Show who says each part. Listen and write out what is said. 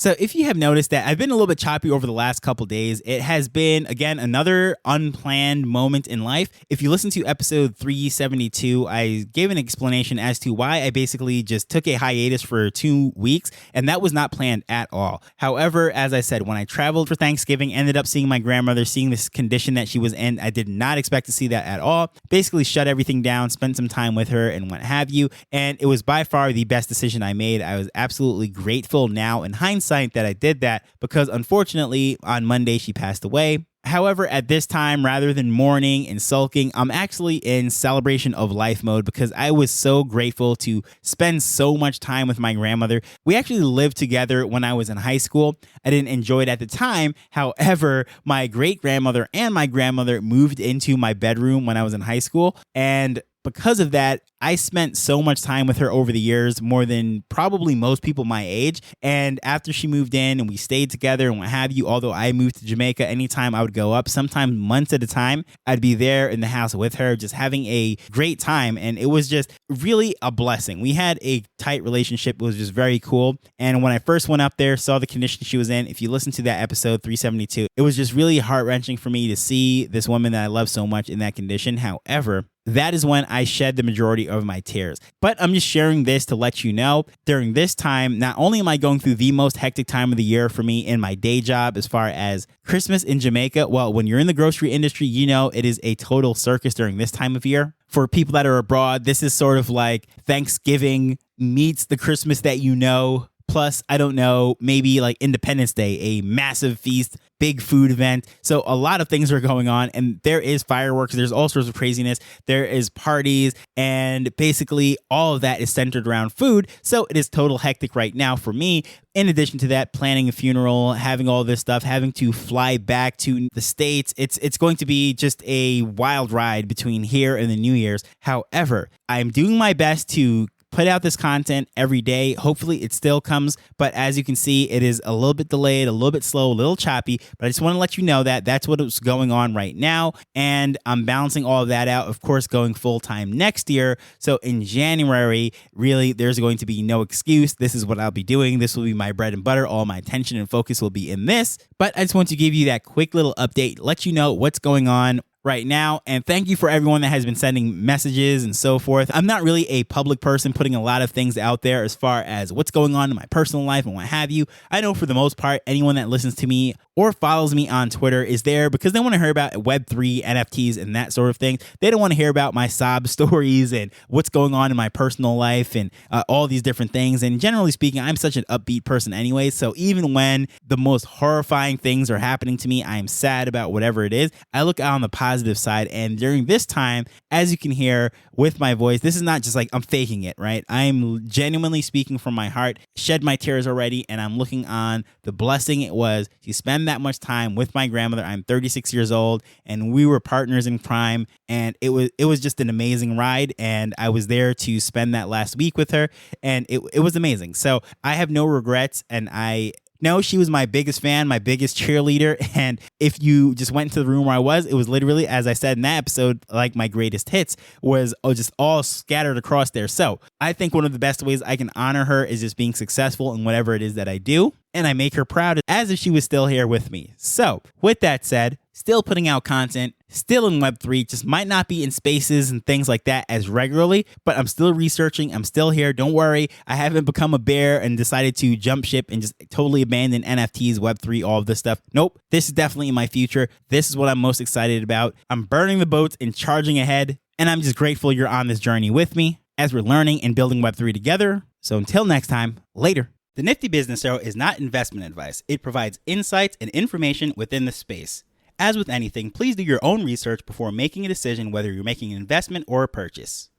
Speaker 1: So if you have noticed that I've been a little bit choppy over the last couple days, it has been, again, another unplanned moment in life. If you listen to episode 372, I gave an explanation as to why I basically just took a hiatus for 2 weeks, and that was not planned at all. However, as I said, when I traveled for Thanksgiving, ended up seeing my grandmother, seeing this condition that she was in. I did not expect to see that at all. Basically shut everything down, spent some time with her and what have you, and it was by far the best decision I made. I was absolutely grateful now in hindsight that I did that because unfortunately on Monday she passed away. However, at this time, rather than mourning and sulking, I'm actually in celebration of life mode because I was so grateful to spend so much time with my grandmother. We actually lived together when I was in high school. I didn't enjoy it at the time. However, my great grandmother and my grandmother moved into my bedroom when I was in high school, and because of that, I spent so much time with her over the years, more than probably most people my age. And after she moved in and we stayed together and what have you, although I moved to Jamaica, anytime I would go up, sometimes months at a time, I'd be there in the house with her, just having a great time. And it was just really a blessing. We had a tight relationship. It was just very cool. And when I first went up there, saw the condition she was in, if you listen to that episode 372, it was just really heart-wrenching for me to see this woman that I love so much in that condition. However, that is when I shed the majority of my tears. But I'm just sharing this to let you know, during this time, not only am I going through the most hectic time of the year for me in my day job as far as Christmas in Jamaica. Well, when you're in the grocery industry, you know it is a total circus during this time of year. For people that are abroad, this is sort of like Thanksgiving meets the Christmas that you know. Plus, I don't know, maybe like Independence Day, a massive feast, big food event. So a lot of things are going on, and there is fireworks. There's all sorts of craziness. There is parties, and basically all of that is centered around food. So it is total hectic right now for me. In addition to that, planning a funeral, having all this stuff, having to fly back to the States. It's going to be just a wild ride between here and the New Year's. However, I'm doing my best to put out this content every day. Hopefully it still comes, but as you can see, it is a little bit delayed, a little bit slow, a little choppy, but I just want to let you know that that's what is going on right now, and I'm balancing all of that out, of course, going full-time next year. So in January, really, there's going to be no excuse. This is what I'll be doing. This will be my bread and butter. All my attention and focus will be in this, but I just want to give you that quick little update, let you know what's going on right now. And thank you for everyone that has been sending messages and so forth. I'm not really a public person putting a lot of things out there as far as what's going on in my personal life and what have you. I know for the most part, anyone that listens to me or follows me on Twitter is there because they want to hear about Web3, NFTs, and that sort of thing. They don't want to hear about my sob stories and what's going on in my personal life and all these different things. And generally speaking, I'm such an upbeat person anyway. So even when the most horrifying things are happening to me, I am sad about whatever it is. I look out on the positive side. And during this time, as you can hear with my voice, this is not just like I'm faking it, right? I'm genuinely speaking from my heart, shed my tears already, and I'm looking on the blessing it was to spend that much time with my grandmother. I'm 36 years old, and we were partners in crime, and it was just an amazing ride, and I was there to spend that last week with her, and it was amazing. So I have no regrets, and no, she was my biggest fan, my biggest cheerleader. And if you just went into the room where I was, it was literally, as I said in that episode, like my greatest hits was just all scattered across there. So I think one of the best ways I can honor her is just being successful in whatever it is that I do. And I make her proud as if she was still here with me. So with that said, still putting out content, still in Web3, just might not be in spaces and things like that as regularly, but I'm still researching. I'm still here. Don't worry. I haven't become a bear and decided to jump ship and just totally abandon NFTs, Web3, all of this stuff. Nope. This is definitely in my future. This is what I'm most excited about. I'm burning the boats and charging ahead. And I'm just grateful you're on this journey with me as we're learning and building Web3 together. So until next time, later. The Nifty Business Arrow is not investment advice. It provides insights and information within the space. As with anything, please do your own research before making a decision whether you're making an investment or a purchase.